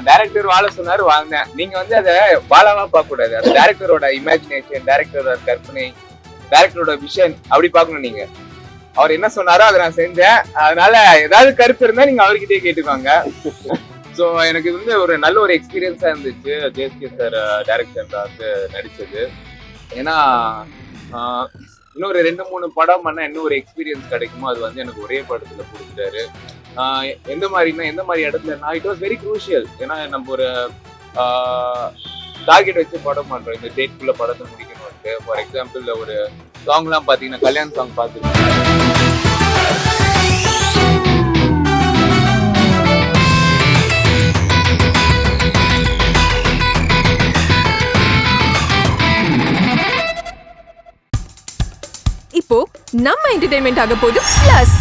Director வாழ சொன்னாரு, வாழ்ந்தேன். நீங்க வந்து அதை வாழாவா பார்க்க கூடாது. அது டைரக்டரோட இமேஜினேஷன், டைரக்டரோட கற்பனை, டைரக்டரோட விஷன் அப்படி பார்க்கணும். நீங்க அவர் என்ன சொன்னாரோ அதை நான் செஞ்சேன். அதனால ஏதாவது கருத்து இருந்தா நீங்க அவர்கிட்டயே கேட்டுக்கோங்க. ஸோ எனக்கு வந்து ஒரு நல்ல ஒரு எக்ஸ்பீரியன்ஸா இருந்துச்சு ஜேஎஸ்கே சார் டைரக்டர்ல வந்து நடிச்சது. ஏன்னா இன்னொரு 2-3 படம் பண்ணா இன்னும் ஒரு எக்ஸ்பீரியன்ஸ் கிடைக்குமோ அது வந்து எனக்கு ஒரே படத்துல கொடுத்துட்டாரு. எந்த மாதிரி இடத்துலன்னா இட் வாஸ் வெரி க்ரூஷியல். ஏன்னா நம்ம ஒரு டார்கெட் வச்சு படம் பண்றோம், இந்த டேட்குள்ள படத்தை முடிக்கணும்ட்டு. ஃபார் எக்ஸாம்பிள் ஒரு சாங்லாம் பாத்தீங்கன்னா கல்யாண் சாங் பார்த்துருக்கேன். இப்போ நம்ம என்டர்டெயின்மெண்ட் ஆக போகுது பிளஸ்.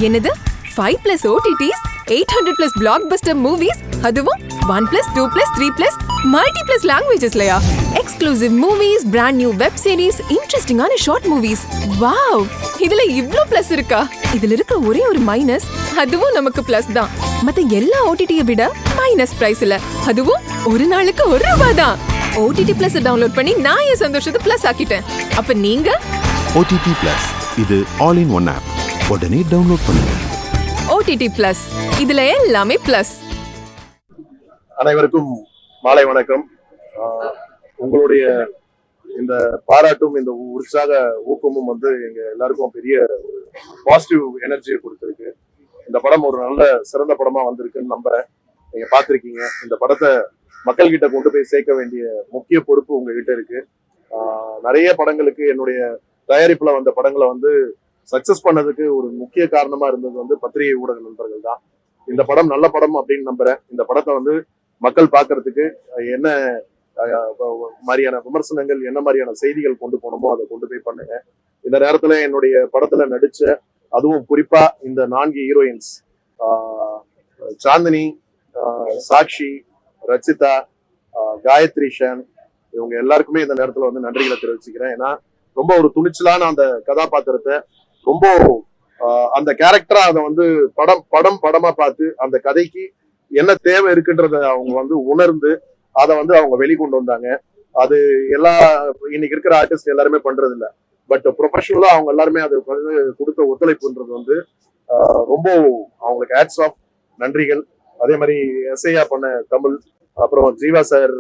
என்னது 5+ OTTs, 800+ பிளாக்பஸ்டர் மூவிஸ், அதுவும் 1+, 2+, 3+, மல்டி+ லாங்குவேஜஸ்லயா? Exclusive movies, brand new web series, இன்ட்ரெஸ்டிங்கான ஷார்ட் மூவிஸ். வாவ், இதுல இவ்ளோ பிளஸ் இருக்கா? இதுல இருக்க ஒரே ஒரு மைனஸ், அதுவும் நமக்கு பிளஸ் தான். மத்த எல்லா OTT-ய விட மைனஸ் பிரைஸ்ல, அதுவும் ஒரு நாளுக்கு ₹1 தான். OTT Plus டவுன்லோட் பண்ணி நான் என் சந்தோஷத்தை பிளஸ் ஆக்கிட்டேன். அப்ப நீங்க OTT Plus இது ஆல் இன் ஒன் ஆப். உடனே டவுன்லோட் பண்ணுங்க. OTT Plus இதுல எல்லாமே பிளஸ். அனைவருக்கும் மாலை வணக்கம். உங்களுடைய இந்த பாராட்டும் இந்த உற்சாக ஊக்கமும் வந்து எங்க எல்லாருக்கும் பெரிய பாசிட்டிவ் எனர்ஜியை கொடுத்துருக்கு. இந்த படம் ஒரு நல்ல சிறந்த படமா வந்திருக்குன்னு நம்புறேன். நீங்க பார்த்திருக்கீங்க. இந்த படத்தை மக்கள் கிட்ட கொண்டு போய் சேர்க்க வேண்டிய முக்கிய பொறுப்பு உங்ககிட்ட இருக்கு. நிறைய படங்களுக்கு என்னுடைய தயாரிப்புல வந்த படங்களை வந்து சக்சஸ் பண்ணதுக்கு ஒரு முக்கிய காரணமா இருந்தது வந்து பத்திரிகை ஊடக நண்பர்கள் தான். இந்த படம் நல்ல படம் அப்படின்னு நம்புறேன். இந்த படத்தை வந்து மக்கள் பார்க்கறதுக்கு என்ன மாதிரியான விமர்சனங்கள், என்ன மாதிரியான செய்திகள் கொண்டு போனோமோ அதை கொண்டு போய் பண்ணுங்க. இந்த நேரத்துல என்னுடைய படத்துல நடிச்ச, அதுவும் குறிப்பா இந்த 4 ஹீரோயின்ஸ் சாந்தினி, சாக்ஷி, ரச்சிதா, காயத்ரி ஷான், இவங்க எல்லாருக்குமே இந்த நேரத்துல வந்து நன்றிகளை தெரிவிச்சுக்கிறேன். ஏன்னா ரொம்ப ஒரு துணிச்சலான அந்த கதாபாத்திரத்தை ரொம்ப அந்த கேரக்டரா அதை வந்து படமா பார்த்து அந்த கதைக்கு என்ன தேவை இருக்குன்றத அவங்க வந்து உணர்ந்து அதை வந்து அவங்க வெளிக்கொண்டு வந்தாங்க. அது இன்னைக்கு இருக்கிற ஆர்டிஸ்ட் எல்லாருமே பண்றது இல்லை. பட் ப்ரொஃபஷனலா அவங்க எல்லாருமே அது கொடுத்த ஒத்துழைப்புன்றது வந்து ரொம்ப அவங்களுக்கு ஹேட்ஸ் ஆஃப், நன்றிகள். அதே மாதிரி எஸ்ஐயா பண்ண தமிழ், அப்புறம் ஜீவா சார்,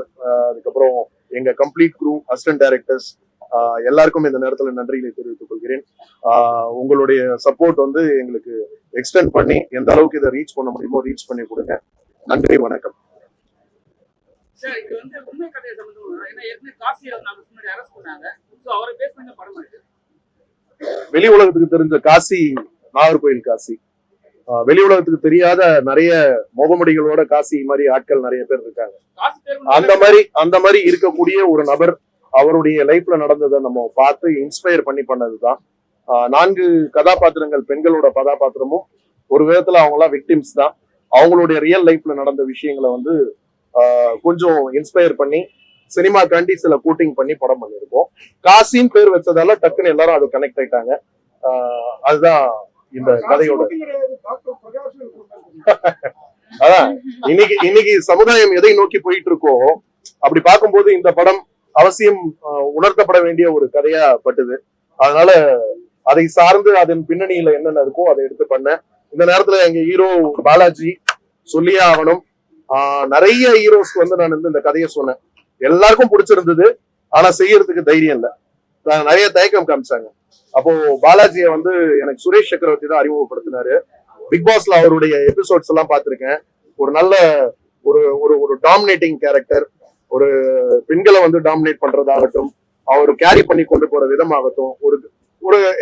அதுக்கப்புறம் எங்க கம்ப்ளீட் குரூ, அசிஸ்டன்ட் டைரக்டர்ஸ் எல்லாருக்கும் இந்த நேரத்துல நன்றிகளை தெரிவித்துக் கொள்கிறேன். உங்களுடைய சப்போர்ட் வந்து எங்களுக்கு எக்ஸ்டெண்ட் பண்ணி எந்த அளவுக்கு இதை ரீச் பண்ண முடியுமோ ரீச் பண்ணி கொடுங்க. நன்றி, வணக்கம். வெளி உலகத்துக்கு தெரிஞ்ச காசி நாகர்கோயில் காசி, வெளி உலகத்துக்கு தெரியாத நிறைய முகமடிகளோட காசி மாதிரி ஆட்கள் நிறைய பேர் இருக்காங்க. அந்த மாதிரி இருக்கக்கூடிய ஒரு நபர், அவருடைய லைஃப்ல நடந்ததை நம்ம பார்த்து இன்ஸ்பயர் பண்ணி பண்ணதுதான். 4 கதாபாத்திரங்கள், பெண்களோட கதாபாத்திரமும் ஒரு விதத்துல அவங்களாம் விக்டிம்ஸ் தான். அவங்களுடைய ரியல் லைஃப்ல நடந்த விஷயங்களை வந்து கொஞ்சம் இன்ஸ்பயர் பண்ணி சினிமாக்காண்டி சில கூட்டிங் பண்ணி படம் பண்ணிருக்கோம். காசின்னு பேர் வச்சதால டக்குன்னு எல்லாரும் அது கனெக்ட் ஆயிட்டாங்க. அதுதான் இந்த கதையோட. அதான் இன்னைக்கு சமுதாயம் எதை நோக்கி போயிட்டு இருக்கோ அப்படி பார்க்கும்போது இந்த படம் அவசியம் உணர்த்தப்பட வேண்டிய ஒரு கதையா பட்டுது. அதனால அதை சார்ந்து அதன் பின்னணியில என்னென்ன இருக்கோ அதை எடுத்து பண்ண. இந்த நேரத்துல எங்க ஹீரோ பாலாஜி சொல்லியே ஆகணும். நிறைய ஹீரோஸ்க்கு வந்து நான் இந்த கதையை சொன்னேன், எல்லாருக்கும் பிடிச்சிருந்தது. ஆனா செய்யறதுக்கு தைரியம் இல்லை, நிறைய தயக்கம் காமிச்சாங்க. அப்போ பாலாஜியை வந்து எனக்கு சுரேஷ் சக்கரவர்த்தி தான் அறிமுகப்படுத்தினாரு. பிக் பாஸ்ல அவருடைய எபிசோட்ஸ் எல்லாம் பார்த்திருக்கேன். ஒரு நல்ல ஒரு டாமினேட்டிங் கேரக்டர், ஒரு பெண்களை வந்து டாமினேட் பண்றதாகட்டும், அவர் கேரி பண்ணி கொண்டு போற விதமாகட்டும்,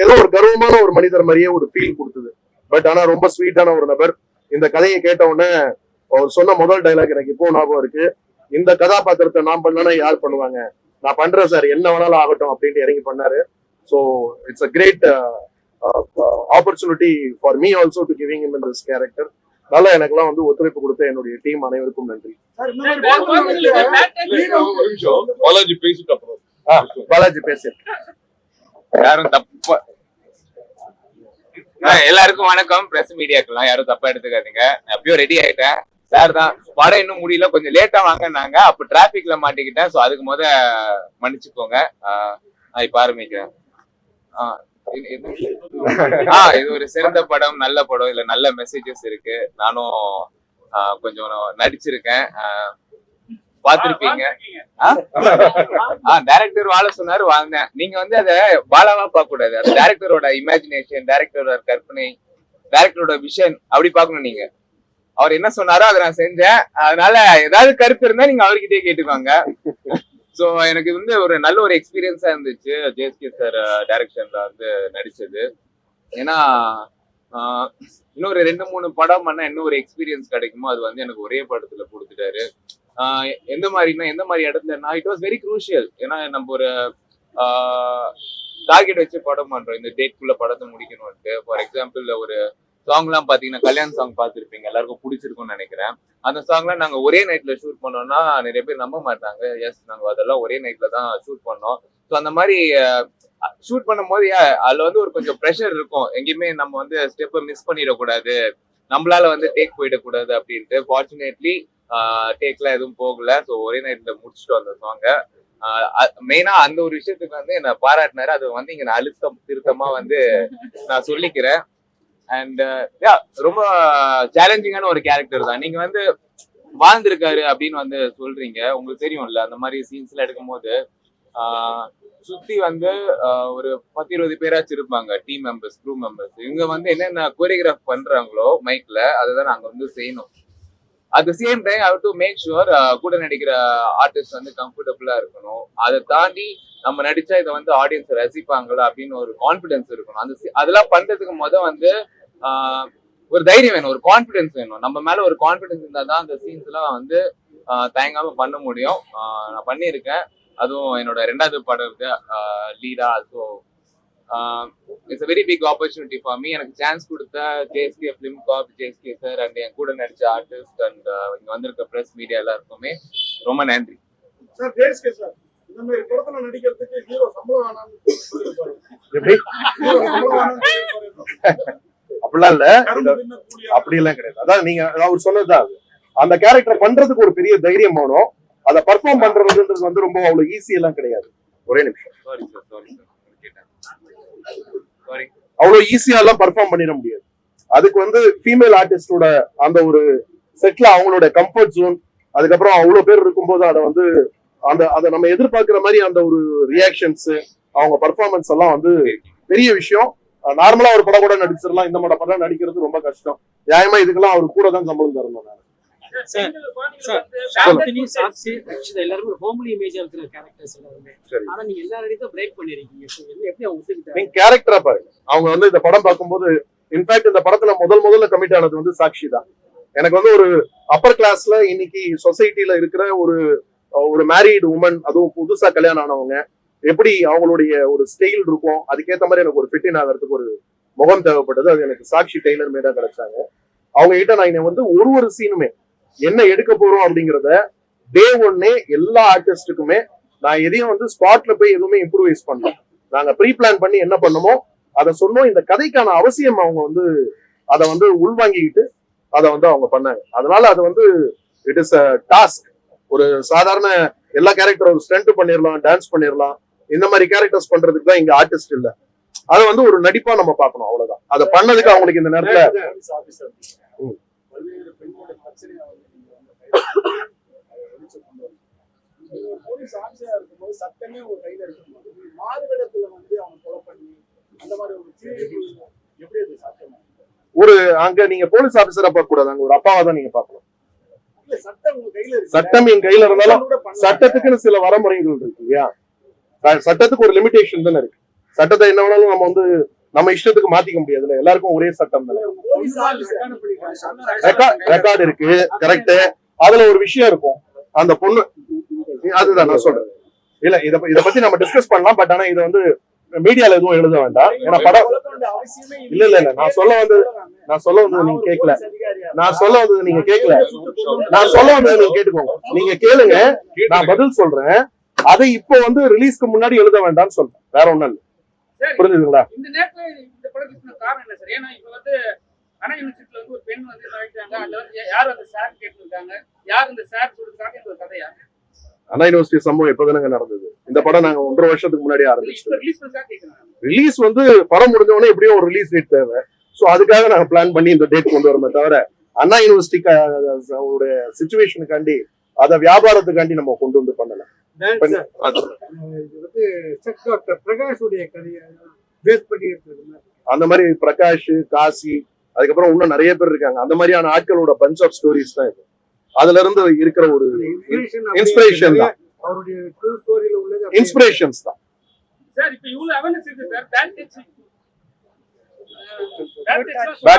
ஏதோ ஒரு கர்வமான ஒரு மனிதர் மாதிரியே ஒரு ஃபீல் கொடுத்தது. பட் ஆனா ரொம்ப ஸ்வீட்டான ஒரு நபர். இந்த கதையை கேட்ட உடனே அவர் சொன்ன முதல் டைலாக் எனக்கு இப்போ ஞாபகம் இருக்கு. இந்த கதாபாத்திரத்தை நான் பண்ணனா யார் பண்ணுவாங்க, நான் பண்றேன் சார், என்ன வேணாலும் ஆகட்டும் அப்படின்ட்டு இறங்கி பண்ணாரு. So it's a great opportunity for me also to giving him in this character. நல்லா எனக்கெல்லாம் வந்து ஒத்துழைப்பு கொடுத்த என்னுடைய டீம் அனைவருக்கும் நன்றி. பாலாஜி பேச யாரும் தப்பா எல்லாருக்கும் வணக்கம். பிரஸ் மீடியாக்கெல்லாம் யாரும் தப்பா எடுத்துக்காதீங்க. நான் எப்பயும் ரெடி ஆயிட்டேன். சார் தான் படம் இன்னும் முடியல, கொஞ்சம் லேட்டா வாங்கினாங்க. அப்ப டிராபிக்ல மாட்டிக்கிட்டேன். சோ அதுக்கு மன்னிச்சுக்கோங்க. இப்ப ஆரம்பிக்கிறேன். இது ஒரு சிறந்த படம், நல்ல படம். இதுல நல்ல மெசேஜஸ் இருக்கு. நானும் கொஞ்சம் நடிச்சிருக்கேன், பாத்திருப்பீங்க. டைரக்டர் வாழ சொன்னாரு, வாழ்ந்தேன். நீங்க வந்து அத பாலாவா பார்க்க கூடாது. அது டைரக்டரோட இமேஜினேஷன், டைரக்டரோட கற்பனை, டைரக்டரோட விஷன் அப்படி பார்க்கணும். நீங்க அவர் என்ன சொன்னாரோ அதை நான் செஞ்சேன். அதனால ஏதாவது கருத்து இருந்தா நீங்க அவர்கிட்டயே கேட்டுக்கோங்க. சோ எனக்கு வந்து ஒரு நல்ல ஒரு எக்ஸ்பீரியன்ஸா இருந்துச்சு ஜேஎஸ்கே சார் டைரக்ஷன்ல வந்து நடிச்சது. ஏன்னா இன்னொரு 2-3 படம் பண்ணா இன்னும் ஒரு எக்ஸ்பீரியன்ஸ் கிடைக்குமோ அது வந்து எனக்கு ஒரே படத்துல கொடுத்துட்டாரு. எந்த மாதிரி இடத்துலன்னா இட் வாஸ் வெரி க்ரூஷியல். ஏன்னா நம்ம ஒரு டார்கெட் வச்சு படம் பண்றோம், இந்த டேட்குள்ள படத்தை முடிக்கணும்ட்டு. ஃபார் எக்ஸாம்பிள் ஒரு சாங் எல்லாம் பாத்தீங்கன்னா கல்யாண் சாங் பாத்துருப்பீங்க, எல்லாருக்கும் பிடிச்சிருக்கும்னு நினைக்கிறேன். அந்த சாங்லாம் நாங்க ஒரே நைட்ல ஷூட் பண்ணோம்னா நிறைய பேர் நம்ப மாட்டாங்க. எஸ், நாங்க அதெல்லாம் ஒரே நைட்ல தான் ஷூட் பண்ணோம். ஸோ அந்த மாதிரி ஷூட் பண்ணும் போது அதுல வந்து ஒரு கொஞ்சம் ப்ரெஷர் இருக்கும். எங்கேயுமே நம்ம வந்து ஸ்டெப்பை மிஸ் பண்ணிடக்கூடாது, நம்மளால வந்து டேக் போயிடக்கூடாது அப்படின்ட்டு. ஃபார்ச்சுனேட்லி டேக்லாம் எதுவும் போகல. ஸோ ஒரே நைட்ல முடிச்சுட்டு வந்த சாங்க. மெயினா அந்த ஒரு விஷயத்துக்கு வந்து என்ன பாராட்டினாரு. அது வந்து இங்க நான் அழுத்தம் திருத்தமா வந்து நான் சொல்லிக்கிறேன். அண்ட் ரொம்ப சேலஞ்சிங்கான ஒரு கேரக்டர் தான். நீங்க வந்து வாழ்ந்திருக்காரு அப்படின்னு வந்து சொல்றீங்க, உங்களுக்கு தெரியும்ல. அந்த மாதிரி சீன்ஸ் எல்லாம் எடுக்கும் போது சுத்தி வந்து ஒரு 10-20 பேராச்சும் இருப்பாங்க, டீம் மெம்பர்ஸ், க்ரூ மெம்பர்ஸ். இவங்க வந்து என்னென்ன கோரியோகிராஃப் பண்றாங்களோ மைக்ல, அதை நாங்க வந்து செய்யணும். At the same time I have to make sure கூட நடிக்கிற ஆர்டிஸ்ட் வந்து கம்ஃபர்டபுளா இருக்கணும். அதை தாண்டி நம்ம நடிச்சா இதை வந்து ஆடியன்ஸ் ரசிப்பாங்களா அப்படின்னு ஒரு கான்பிடன்ஸ் இருக்கணும். அதெல்லாம் பண்றதுக்கு வந்து ஒரு தைரியம் வேணும், ஒரு கான்பிடன்ஸ் வேணும். நம்ம மேல ஒரு கான்பிடன்ஸ் இருந்தா தான் அந்த சீன்ஸ் எல்லாம் வந்து தயங்காம பண்ண முடியும். நான் பண்ணியிருக்கேன். அதுவும் என்னோட 2வது படம் லீடா. So it's a very big opportunity for me. எனக்கு சான்ஸ் கொடுத்த JSK film corp, JSK sir and என் கூட நடிச்ச ஆர்டிஸ்ட் அண்ட் இங்க வந்திருக்க பிரஸ் மீடியா எல்லாருக்குமே ரொம்ப நன்றி. சார், ஜேஎஸ்கே சார் இந்த மாதிரி படத்துல நடிக்கிறதுக்கு ஹீரோ சம்பளம் வேணாம்னு அப்படிலாம் இல்ல, அப்படி எல்லாம் கிடையாது. அதான் நீங்க அவர் சொன்னதுதான், அந்த கேரக்டர் பண்றதுக்கு ஒரு பெரிய தைரியம் வேணும். அதை பர்ஃபார்ம் பண்றதுன்றது வந்து ரொம்ப அவ்வளவு ஈஸி எல்லாம் கிடையாது. ஒரே நிமிஷம், அவ்வளவு ஈஸியா எல்லாம் பர்ஃபார்ம் பண்ணிட முடியாது. அதுக்கு வந்து ஃபீமேல் ஆர்டிஸ்டோட அந்த ஒரு செட்ல அவங்களோட கம்ஃபர்ட் ஜோன், அதுக்கப்புறம் அவ்வளவு பேர் இருக்கும்போது அதை வந்து அதை நம்ம எதிர்பார்க்கிற மாதிரி அந்த ஒரு ரியாக்ஷன்ஸ், அவங்க பர்ஃபார்மன்ஸ் எல்லாம் வந்து பெரிய விஷயம். நார்மலா ஒரு படம் கூட நடிச்சிடலாம், இந்த மாதிரி படம் நடிக்கிறது ரொம்ப கஷ்டம். நியாயமா இதுக்கெல்லாம் அவர் கூட தான் சம்பளம் தரணும். கேரக்டரா பாருங்க. அவங்க வந்து இந்த படம் பார்க்கும்போது, இன்ஃபேக்ட் இந்த படத்துல முதல்ல கமிட் ஆனது வந்து சாக்ஷி தான். எனக்கு வந்து ஒரு அப்பர் கிளாஸ்ல இன்னைக்கு சொசைட்டில இருக்கிற ஒரு மேரீடு உமன், அதுவும் புதுசா கல்யாணம் ஆனவங்க, எப்படி அவங்களுடைய ஒரு ஸ்டைல் இருக்கும், அதுக்கேற்ற மாதிரி எனக்கு ஒரு ஃபிட்டின் ஆகிறதுக்கு ஒரு முகம் தேவைப்பட்டது. அது எனக்கு சாக்ஷி டெய்லர் மேடா கிடைச்சாங்க. அவங்க கிட்ட நான் வந்து ஒரு சீனுமே என்ன எடுக்க போறோம் அப்படிங்கிறத டே ஒன்னே எல்லா ஆர்டிஸ்டுக்குமே நான் எதையும் வந்து ஸ்பாட்ல போய் எதுவுமே இம்ப்ரூவைஸ் பண்ணல. நாங்க ப்ரீ பிளான் பண்ணி என்ன பண்ணமோ அதை சொன்னோம். இந்த கதைக்கான அவசியம் அவங்க வந்து அதை வந்து உள்வாங்கிக்கிட்டு அதை வந்து அவங்க பண்ணாங்க. அதனால அது வந்து இட் இஸ் அ டாஸ்க். ஒரு சாதாரண எல்லா கேரக்டரும் ஒரு ஸ்டண்ட் பண்ணிடலாம், டான்ஸ் பண்ணிடலாம், இந்த மாதிரி கேரக்டர்ஸ் பண்றதுக்கு தான் இங்க ஆர்டிஸ்ட் இல்ல. அதை வந்து ஒரு நடிப்பா நம்ம பார்க்கணும், அவ்வளவுதான். அதை பண்ணதுக்கு அவங்களுக்கு இந்த நேரத்துல ஒரு அங்க நீங்க போலீஸ் ஆபீசரா பார்க்க கூடாது, அங்க ஒரு அப்பாவா தான் நீங்க பார்க்கணும். சட்டம் என் கையில இருந்தாலும் சட்டத்துக்குன்னு சில வரமுறைகள் இருக்கு இல்லையா? சட்டத்துக்கு ஒரு லிமிடேஷன் தானே இருக்கு. சட்டத்தை என்ன வேணாலும் நம்ம வந்து நம்ம இஷ்டத்துக்கு மாத்திக்க முடியாதுல்ல. எல்லாருக்கும் ஒரே சட்டம் தானே. ரெக்கார்டு இருக்கு, கரெக்ட். அதுல ஒரு விஷயம் இருக்கும், அந்த பொண்ணு, அதுதான் நான் சொல்றேன். இல்ல இத பத்தி நம்ம டிஸ்கஸ் பண்ணலாம். பட் ஆனா இதை வந்து மீடியால எதுவும் எழுத வேண்டாம். ஏன்னா படம் இல்ல நான் சொல்ல வந்தது நீங்க கேட்கல. நான் சொல்ல வந்தது நீங்க கேட்டுக்கோங்க. நீங்க கேளுங்க, நான் பதில் சொல்றேன். அதை இப்போ வந்து ரிலீஸ்க்கு முன்னாடி எழுத வேண்டாம்னு சொல்றேன், வேற ஒண்ணும் இல்ல. புரிஞ்சுதுங்களா? படம் ரிலீஸ் காரணம் என்ன சார்? ஏன்னா இப்ப வந்து அண்ணா யூனிவர்சிட்டில வந்து ஒரு பெண் வந்து நுழைக்கிறாங்க, அதுல வந்து யார் அந்த சார் கேட்டிருக்காங்க, யார் இந்த சார் சொல்றதுக்காக இந்த ஒரு கதையா? அண்ணா யூனிவர்சிட்டி சம்பவம் எப்பதானங்க நடந்தது? இந்த படம் நாங்க 1.5 வருஷத்துக்கு முன்னாடி ஆரம்பிச்சோம். ரிலீஸ் பண்ணதுக்காக கேட்கறாங்க. ரிலீஸ் வந்து படம் முடிஞ்ச உடனே எப்படியும் ஒரு ரிலீஸ் டேட் தேவை. சோ அதுக்காக நாங்க பிளான் பண்ணி இந்த டேட் கொண்டு வரமே தவிர அண்ணா யூனிவர்சிட்டி சிச்சுவேஷனுக்காண்டி அதை வியாபாரத்துக்காண்டி நம்ம கொண்டு வந்து பண்ணல. இது வந்து செக் டாக்டர் பிரகாஷுடைய கதையை பேஸ் பண்ணி இருக்கிறது. அந்த மாதிரி பிரகாஷ், காசி, அதுக்கப்புறம் இன்னும் நிறைய பேர் இருக்காங்க. அந்த மாதிரியான ஆட்களோட பஞ்ச் ஆஃப் ஸ்டோரிஸ் தான் இது. அதுல இருந்து இருக்கிற ஒரு இன்ஸ்பிரேஷன் தான், அவருடைய ட்ரூ ஸ்டோரியில உள்ளது இன்ஸ்பிரேஷன்ஸ் தான். சார் இப்ப இவ்வளவு அவேர்னஸ் இருக்கு sir. Bad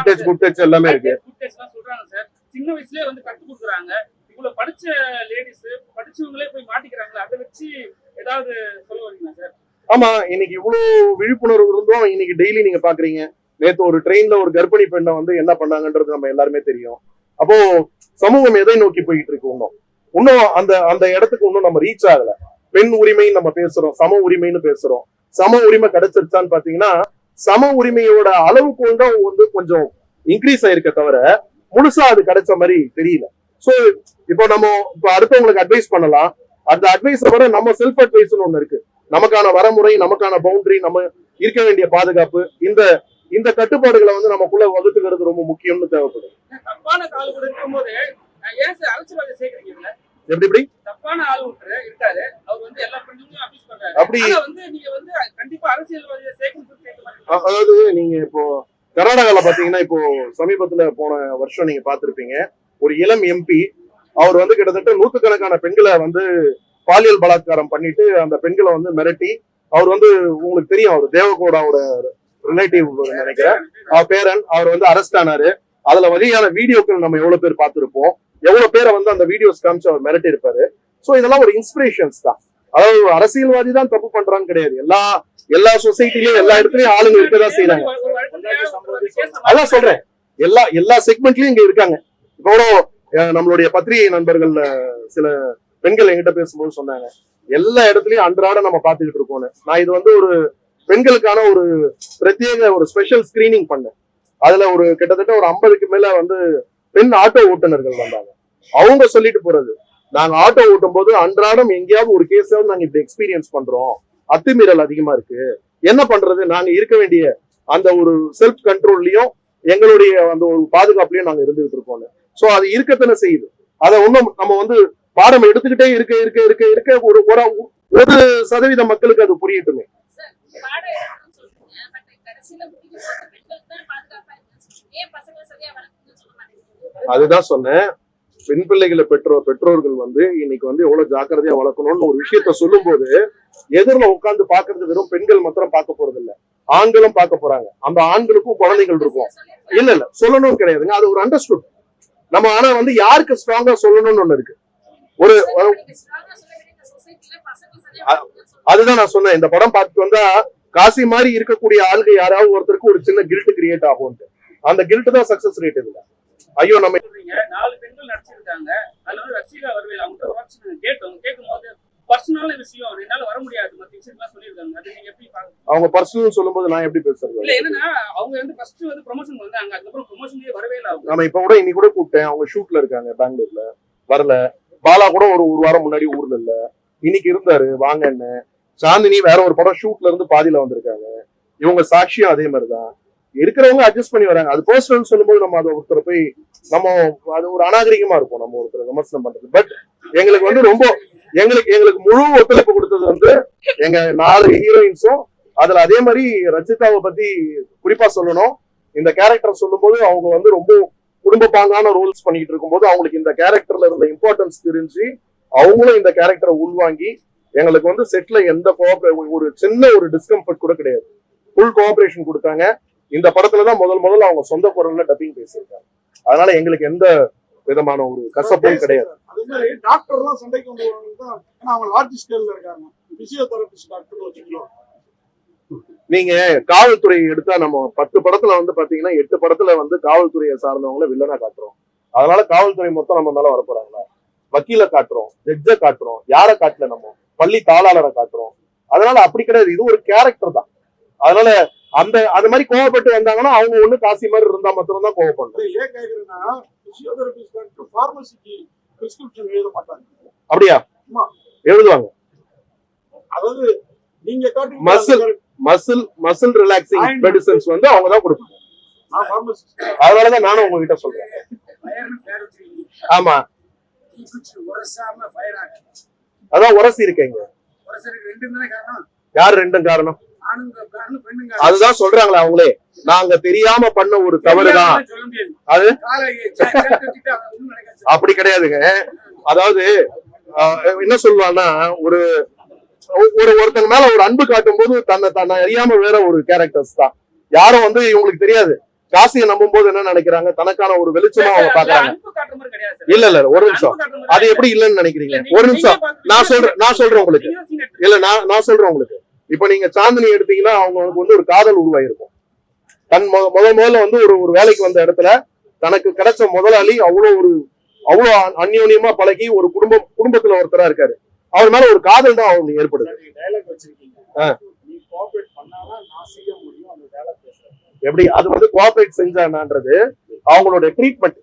touch, good touch எல்லாமே இருக்கு. குட் டச்லாம் சொல்றாங்க சார். சின்ன வயசுலயே வந்து கத்து கொடுக்குறாங்க. இவ்வளவு படிச்ச லேடிஸ் படிச்சவங்களே போய் மாட்டிக்கிறாங்க. அதை வச்சு ஏதாவது சொல்ல வரீங்களா சார்? ஆமா, இன்னைக்கு இவ்வளவு விழிப்புணர்வு இருந்தும் இன்னைக்கு டெய்லி நீங்க பாக்குறீங்க. நேத்து ஒரு ட்ரெயின்ல ஒரு கர்ப்பிணி பெண்ணை வந்து என்ன பண்ணாங்கன்றது நம்ம எல்லாருமே தெரியும். அப்போ சமூகம் எதை நோக்கி போயிட்டு இருக்கு? இன்னும் அந்த இடத்துக்கு இன்னும் நம்ம ரீச் ஆகல. பெண் உரிமைன்னு நம்ம பேசுறோம், சம உரிமைன்னு பேசுறோம். சம உரிமை கிடைச்சிருச்சான்னு பாத்தீங்கன்னா சம உரிமையோட அளவுக்கு தான் வந்து கொஞ்சம் இன்க்ரீஸ் ஆயிருக்க தவிர முழுசா அது கிடைச்ச மாதிரி தெரியல. சோ இப்போ நம்ம அடுத்தவங்களுக்கு அட்வைஸ் பண்ணலாம். அந்த அட்வைஸை விட நம்ம செல்ஃப் அட்வைஸ்னு ஒண்ணு இருக்கு. நமக்கான வரமுறை, நமக்கான பவுண்டரி, நம்ம இருக்க வேண்டிய பாதுகாப்பு, இந்த கட்டுப்பாடுகளை வந்து நமக்குள்ள வகுத்துக்கிறது ரொம்ப முக்கியம்னு தேவைப்படுது. தப்பான கால் கூட இருக்கும்போது ஏன் சார் அரசியல்வாதி சேர்க்கிறீங்க? எப்படி தப்பான ஆள் ஒருத்தர் இருக்காரு, அவர் வந்து எல்லா பெண்ணுமே அபியூஸ் பண்றாரு. அப்படி வந்து நீங்க வந்து கண்டிப்பா அரசியல்வாதியை சேர்க்கணும். அதாவது நீங்க இப்போ கர்நாடகால பாத்தீங்கன்னா இப்போ சமீபத்துல போன வருஷம் நீங்க பாத்திருப்பீங்க, ஒரு இளம் எம்பி அவர் வந்து கிட்டத்தட்ட 100கணக்கான பெண்களை வந்து பாலியல் பலாத்காரம் பண்ணிட்டு அந்த பெண்களை வந்து மிரட்டி, அவர் வந்து உங்களுக்கு தெரியும், அவர் தேவகோடாவோட ரிலேட்டிவ் நினைக்கிறேன், பேரன், அவர் வந்து அரெஸ்ட் ஆனாரு. அதுல வகையான வீடியோக்கள் நம்ம எவ்வளவு பேர் பார்த்திருப்போம், எவ்வளவு பேரை வந்து அந்த வீடியோஸ் காமிச்சு அவர் மிரட்டி இருப்பாரு. சோ இதெல்லாம் ஒரு இன்ஸ்பிரேஷன்ஸ் தான். அதாவது அரசியல்வாதி தான் தப்பு பண்றான்னு கிடையாது. எல்லா சொசைட்டிலயும் எல்லா இடத்துலயும் ஆளுங்க இருக்கதான் செய்யறாங்க. அதான் சொல்றேன், எல்லா செக்மெண்ட்லயும் இங்க இருக்காங்க. இப்போ நம்மளுடைய பத்திரிகை நண்பர்கள் சில பெண்கள் என்கிட்ட பேசும்போது சொன்னாங்க, எல்லா இடத்துலயும் அன்றாட நம்ம பாத்துக்கிட்டு இருக்கோம்னு. நான் இது வந்து ஒரு பெண்களுக்கான ஒரு பிரத்யேக ஒரு ஸ்பெஷல் ஸ்கிரீனிங் பண்ணேன். அதுல ஒரு கிட்டத்தட்ட ஒரு 50க்கு மேல வந்து பெண் ஆட்டோ ஓட்டுநர்கள் வந்தாங்க. அவங்க சொல்லிட்டு போறது, நாங்க ஆட்டோ ஓட்டும் போது அன்றாடம் எங்கேயாவது ஒரு கேஸாவது நாங்க இப்படி எக்ஸ்பீரியன்ஸ் பண்றோம், அத்துமீறல் அதிகமா இருக்கு, என்ன பண்றது, நாங்க இருக்க வேண்டிய அந்த ஒரு செல்ஃப் கண்ட்ரோல்லயும் எங்களுடைய அந்த ஒரு பாதுகாப்புலயும் நாங்க இருந்துகிட்டு இருக்கோம். சோ அது இருக்கத்தானே செய்யுது. அதை ஒன்னும் நம்ம வந்து பாடம் எடுத்துக்கிட்டே இருக்க ஒரு 1% மக்களுக்கு அது புரியட்டுமே. அதுதான் சொன்னேன், பெண் பிள்ளைகளை பெற்றோர்கள் வந்து இன்னைக்கு வந்து எவ்வளவு ஜாக்கிரதையா வளர்க்கணும்னு ஒரு விஷயத்த சொல்லும் போது எதிரில உட்கார்ந்து பாக்குறது வெறும் பெண்கள் மாத்திரம் பார்க்க போறது இல்ல, ஆண்களும் பார்க்க போறாங்க. அந்த ஆண்களுக்கும் குழந்தைகள் இருக்கும். இல்ல சொல்லணும்னு கிடையாதுங்க, அது ஒரு அண்டர்ஸ்டுட். நம்ம ஆனா வந்து யாருக்கு ஸ்ட்ராங்கா சொல்லணும்னு ஒண்ணு இருக்கு. அதுதான் நான் சொன்னேன், இந்த படம் பார்த்துட்டு வந்தா காசி மாதிரி இருக்கக்கூடிய ஆளுங்க யாராவது ஒருத்தருக்கு ஒரு சின்ன கில்ட் கிரியேட் ஆகும். அந்த கில்ட் தான் சக்சஸ் ரேட். இதுல ஐயோ நம்ம 4 பெண்கள் நடிச்சிருக்காங்க, அதுல வந்து ரசிகா வரவேல் அவங்க கேட்கும்போது பர்சனல் விஷயம் என்னால வர முடியாது மத்த விஷயம்லாம் சொல்லிருக்காங்க. அது நீங்க எப்படி பாக்குறீங்க? அவங்க பர்சனல் சொல்லும்போது நான் எப்படி பேசுறது? இல்ல என்னன்னா அவங்க வந்து ஃபர்ஸ்ட் வந்து ப்ரமோஷன் வந்தாங்க, அதுக்கப்புறம் ப்ரமோஷன்லயே வரவே இல்ல. நம்ம இப்ப கூட இன்னைக்கு கூட கூப்பிட்டேன், அவங்க ஷூட்ல இருக்காங்க பெங்களூர்ல, வரல. பாலா கூட ஒரு வாரம் முன்னாடி ஊர்ல இல்ல, இன்னைக்கு இருந்தாரு வாங்கன்னு. சாந்தினி வேற ஒரு படம் ஷூட்ல இருந்து பாதியில வந்திருக்காங்க. இவங்க சாட்சியும் அதே மாதிரிதான் இருக்கிறவங்க அட்ஜஸ்ட் பண்ணி வராங்க. அது பர்சனல் சொல்லும்போது நம்ம அதை ஒருத்தரை போய் நம்ம அது ஒரு அநாகரிகமா இருக்கும் நம்ம ஒருத்தர் விமர்சனம் பண்றது. பட் எங்களுக்கு வந்து ரொம்ப எங்களுக்கு முழு ஒத்துழைப்பு கொடுத்தது வந்து எங்க 4 ஹீரோயின்ஸும். அதுல அதே மாதிரி ரச்சிதாவை பத்தி குறிப்பா சொல்லணும். இந்த கேரக்டர் சொல்லும் போது அவங்க வந்து ரொம்ப குடும்ப பாங்கான ரோல்ஸ் பண்ணிட்டு இருக்கும்போது அவங்களுக்கு இந்த கேரக்டர்ல இருந்த இம்பார்ட்டன்ஸ் தெரிஞ்சு அவங்களும் இந்த கேரக்டரை உள்வாங்கி எங்களுக்கு வந்து செட்ல எந்த ஒரு சின்ன ஒரு டிஸ்கம்ஃபர்ட் கூட கிடையாது, ஃபுல் கோஆபரேஷன் கொடுத்தாங்க. இந்த படத்துலதான் முதல்ல அவங்க சொந்த குரல்ல டப்பிங் பேசியிருக்காங்க. அதனால எங்களுக்கு எந்த விதமான ஒரு கசப்பும் கிடையாது. அதே மாதிரி டாக்டர் எல்லாம் சண்டைக்கு வந்து அவங்க லார்ஜ் ஸ்கேல்ல இருக்காங்க, பிசியோதெரபிஸ்ட் டாக்டர் வச்சுக்கலாம். நீங்க காவல்துறை எடுத்தா நம்ம 10 படத்துல வந்து பாத்தீங்கன்னா 8 படத்துல வந்து காவல்துறையை சார்ந்தவங்களை வில்லனா காட்டுறோம். அதனால காவல்துறை மொத்தம் நம்ம மேல வரப்போறாங்களா? வக்கீல காட்டுறோம், ஜட்ஜ காட்டுறோம், யார காட்டல, நம்ம பள்ளி தாளாளரை காட்டுறோம். அதனால அப்படி கிடையாது, இது ஒரு கேரக்டர் தான். அதனால அந்த மாதிரி கோவப்பட்டு வந்தாங்கன்னா அவங்க ஒண்ணு காசி மாதிரி இருந்தா மட்டும் தான் கோவப்படணும். அது ஏன் கேக்குறேன்னா பிசியோதெரபிஸ்ட் வந்து பார்மசிக்கு பிரிஸ்கிரிப்ஷன் எழுத மாட்டாங்க. அப்படியா? ஆமா. எழுதுவாங்க. அதாவது நீங்க மசில் ரிலாக்சிங் மெடிசன்ஸ் வந்து அவங்க தான் கொடுப்பாங்க. நான் பார்மசிஸ்ட். அதனாலதான் நானும் உங்ககிட்ட சொல்றேன். ஆமா, அதான் உரசி இருக்கீங்க. யார் ரெண்டும் காரணம்? அதுதான் சொல்றாங்களா அவங்களே, நாங்க தெரியாம பண்ண ஒரு தவறுதான் அது. அப்படி கிடையாதுங்க. அதாவது என்ன சொல்லுவாங்கன்னா, ஒருத்தங்க மேல ஒரு அன்பு காட்டும் போது தன்னை அறியாம வேற ஒரு கேரக்டர்ஸ் தான். யாரும் வந்து இவங்களுக்கு தெரியாது. காசியை நம்பும் போது என்ன நினைக்கிறாங்க, தனக்கான ஒரு வெளிச்சமா அவங்க பாக்குறாங்க. இல்ல ஒரு நிமிஷம், அது எப்படி இல்லைன்னு நினைக்கிறீங்க? ஒரு நிமிஷம், நான் சொல்றேன் உங்களுக்கு. இல்ல நான் சொல்றேன் உங்களுக்கு. இப்ப நீங்க சாந்தினி எடுத்தீங்கன்னா அவங்களுக்கு வந்து ஒரு காதல் உருவாயிருக்கும். முதல்ல வந்து ஒரு வேலைக்கு வந்த இடத்துல தனக்கு கிடைச்ச முதலாளி அவ்வளவு அந்யோன்யமா பழகி ஒரு குடும்பத்துல ஒருத்தரா இருக்காரு. அவர் மேல ஒரு காதல் தான் அவங்களுக்கு ஏற்படுது. எப்படி அது வந்து கோஆபரேட் செஞ்சான்றது அவங்களோட ட்ரீட்மெண்ட்.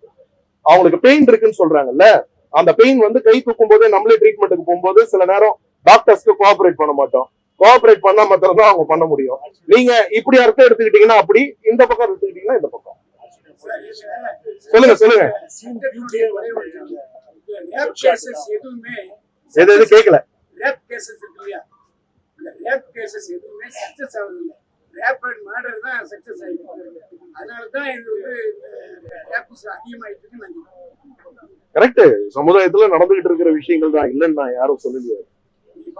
அவங்களுக்கு பெயின் இருக்குன்னு சொல்றாங்கல்ல, அந்த பெயின் வந்து கை தூக்கும் போதே நம்மளே ட்ரீட்மெண்ட்டுக்கு போகும்போது சில நேரம் டாக்டர்ஸ்க்கு கோஆபரேட் பண்ண மாட்டோம். கோஆபரேட் பண்ணா மாத்திரம் தான் அவங்க பண்ண முடியும். நீங்க இப்படி அர்த்தம் எடுத்துக்கிட்டீங்கன்னா அப்படி, இந்த பக்கம் எடுத்துக்கிட்டீங்கன்னா இந்த பக்கம். சொல்லுங்க. எது கேட்கல. கரெக்ட். சமுதாயத்துல நடந்துகிட்டு இருக்கிற விஷயங்கள் தான், இல்லன்னு நான் யாரும் சொல்லலையே.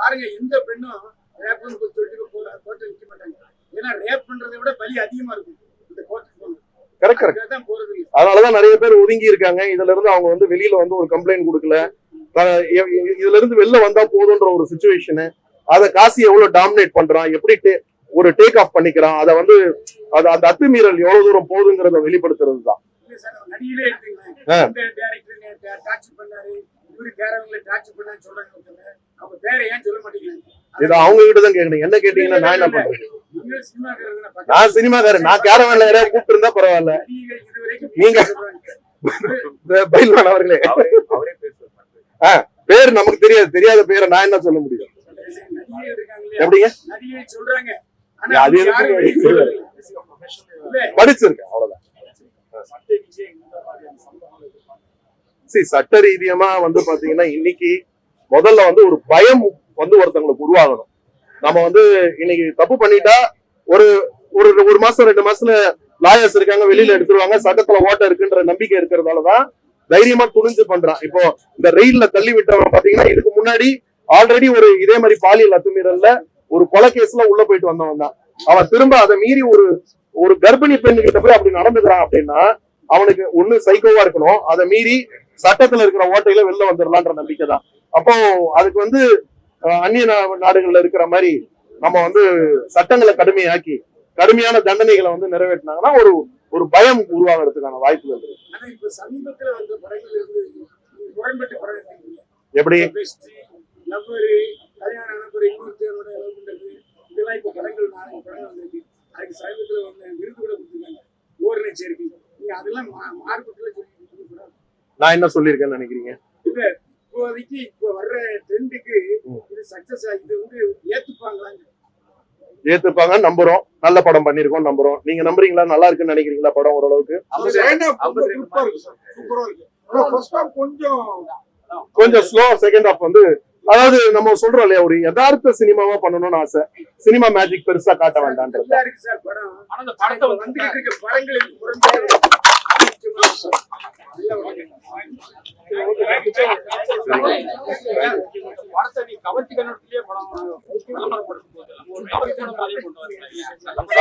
பாருங்க, எந்த பெண்ணும் ரேப்னு சொல்லிட்டு கோர்ட்டு நிக்க மாட்டாங்க. ஏன்னா ரேப் பண்றதை விட பலி அதிகமா இருக்கும் இந்த கோர்ட்டுக்கு. கரெக்ட். அதனாலதான் நிறைய பேர் ஒதுங்கி இருக்காங்க. இதுல இருந்து அவங்க வந்து வெளியில வந்து ஒரு கம்ப்ளைண்ட் கொடுக்கல. இதுல இருந்து வெளில வந்தா போதுன்ற ஒரு சிச்சுவேஷனு. அதை காசி எவ்வளவு டாமினேட் பண்றான், எப்படி ஒரு டேக் ஆஃப் பண்ணிக்கிறான், அதை வந்து அந்த அத்துமீறல் எவ்வளவு தூரம் போகுதுங்கிறத வெளிப்படுத்துறது தான். இதை அவங்க கிட்டதான் கேட்கணும். என்ன கேட்டீங்கன்னா நான் என்ன பண்றேன்? நான் சினிமாக்காரன். நான் கேரவன்ல யாரையாவது கூப்பிட்டு இருந்தா பரவாயில்ல. நீங்க பயில்வான் அவர்களே, பேர் நமக்கு தெரியாத பேரை நான் என்ன சொல்ல முடியும்? எப்படிங்க? படிச்சிருக்கேன், அவ்வளவுதான். சட்ட ரீதியமா வந்து பாத்தீங்கன்னா இன்னைக்கு முதல்ல வந்து ஒரு பயம் வந்து ஒருத்தவங்களுக்கு உருவாகணும். நம்ம வந்து இன்னைக்கு தப்பு பண்ணிட்டா ஒரு மாசம் 2 மாசத்துல லாயர்ஸ் இருக்காங்க, வெளியில எடுத்துருவாங்க, சட்டத்துல ஓட்ட இருக்குன்ற நம்பிக்கை இருக்கிறதாலதான் தைரியமா துணிஞ்சு பண்றான். இப்போ இந்த ரெயில்ல தள்ளி விட்டவன் பாத்தீங்கன்னா இதுக்கு முன்னாடி ஆல்ரெடி இதே மாதிரி பாலியல் அத்துமீறல்ல ஒரு கொலை கேஸ்ல உள்ள போயிட்டு வந்தவன் தான். அவன் திரும்ப அதை மீறி ஒரு கர்ப்பிணி பெண்ணு கிட்ட போய் அப்படி நடந்துக்கிறான் அப்படின்னா அவனுக்கு ஒண்ணு சைக்கோவா இருக்கணும், அதை மீறி சட்டத்துல இருக்கிற ஓட்டையில வெளில வந்துடலான்ற நம்பிக்கை தான். அப்போ அதுக்கு வந்து அந்நிய நாடுகள்ல இருக்கிற மாதிரி நம்ம வந்து சட்டங்களை கடுமையான தண்டனைகளை வந்து நிறைவேற்றினாங்கன்னா ஒரு பயம் உருவாகிறதுக்கான வாய்ப்புகள் இருக்கு. எப்படி நான் என்ன சொல்லியிருக்கேன்னு நினைக்கிறீங்க? ஏத்துப்பாங்கன்னு நம்புறோம். நல்ல படம் பண்ணிருக்கோம் நம்புறோம். நீங்க நம்புறீங்களா? நல்லா இருக்குன்னு நினைக்கிறீங்களா படம்? ஓரளவுக்கு கொஞ்சம் ஸ்லோ. செகண்ட் ஹாஃப் வந்து அதாவது நம்ம சொல்றோம் இல்லையா, ஒரு யதார்த்த சினிமாவா பண்ணணும்னு ஆசை. சினிமா மேஜிக் பெருசா காட்ட வேண்டாம்ன்றது.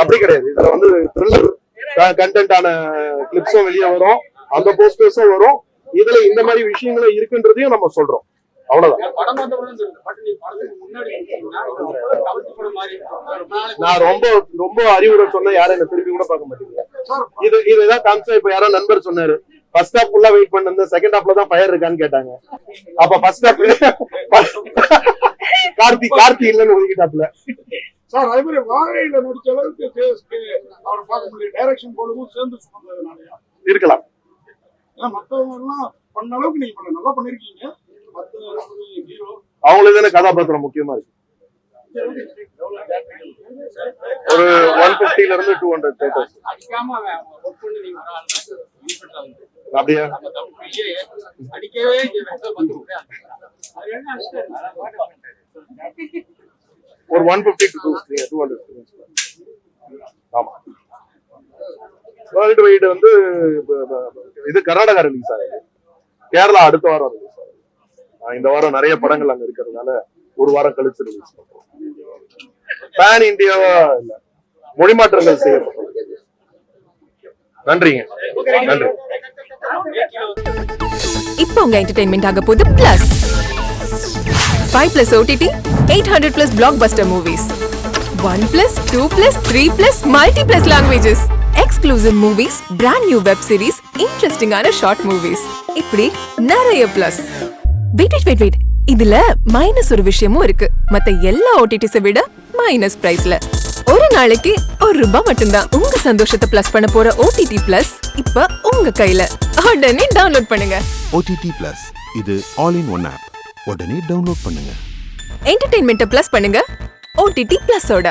அப்படி கிடையாது. இதுல வந்து த்ரில்லர் கண்டென்ட்டான கிளிப்ஸும் வெளியே வரும், அந்த போஸ்டர்ஸும் வரும். இதுல இந்த மாதிரி விஷயங்களும் இருக்குன்றதையும் நம்ம சொல்றோம். அவ்வளவுதான். நான் ரொம்ப அறிவுரை சொன்ன யாரும் என்ன திரும்பி கூட பார்க்க மாட்டேங்க. இதுதான் காமிச்சா. இப்ப யாரோ நண்பர் சொன்னாரு, ஃபர்ஸ்ட் ஹாஃப் ஃபுல்லா வெயிட் பண்ணி செகண்ட் ஹாஃப்ல தான் ஃபயர் இருக்கான்னு கேட்டாங்க. அப்ப ஃபர்ஸ்ட் ஹாஃப் கார்த்தி இல்லன்னு ஒதுக்கிட்டாப்ல. சார் அதே மாதிரி வாழையில நடிச்ச அளவுக்கு அவரை பார்க்க முடியல. டைரக்ஷன் போலவும் சேர்ந்து சொன்னதுனாலயா இருக்கலாம். ஏன்னா மத்தவங்க எல்லாம் பண்ண அளவுக்கு நீங்க பண்ண நல்லா பண்ணிருக்கீங்க. மத்த ஹீரோ அவங்களுக்கு தானே கதாபாத்திரம் முக்கியமா இருக்கு. ஒரு 150ல இருந்து 200 தேட்டர்ஸ். அப்படியா? ஒரு 150 to 200. ஆமா. வேர்ல்டு வைடு வந்து இது கர்நாடகா ரிலீஸ் ஆகுது. கேரளா அடுத்த வாரம் ரிலீஸ் ஆகுது. இந்த வாரம் நிறைய படங்கள் அங்க இருக்கிறதுனால ஒரு வாரம் கழிச்சு ரிலீஸ் பண்றோம். பேன் இந்தியாவா இல்ல, மொழி மாற்றங்கள் செய்யப்பட்டது. நன்றிங்க. நன்றி. இப்போ உங்க என்டர்டெயின்மெண்ட் ஆக போகுது plus 5+ OTT 800+ blockbuster movies 1+, 2+, 3+, multi+ languages exclusive movies, brand new web series, interesting ஆன short movies இப்படி நிறைய பிளஸ். வெயிட் இதுல மைனஸ் ஒரு விஷயமும் இருக்கு. மத்த எல்லா OTTs விட மைனஸ் பிரைஸ்ல ஒரு நாளைக்கு ₹1 மட்டும்தான். உங்க சந்தோஷத்தை பிளஸ் பண்ண போற OTT பிளஸ் இப்ப உங்க கையில. உடனே டவுன்லோட் பண்ணுங்க. OTT Plus இது ஆல் இன் ஒன் ஆப். உடனே டவுன்லோட் பண்ணுங்க. என்டர்டெயின்மெண்ட்டை பிளஸ் பண்ணுங்க OTT பிளஸோட.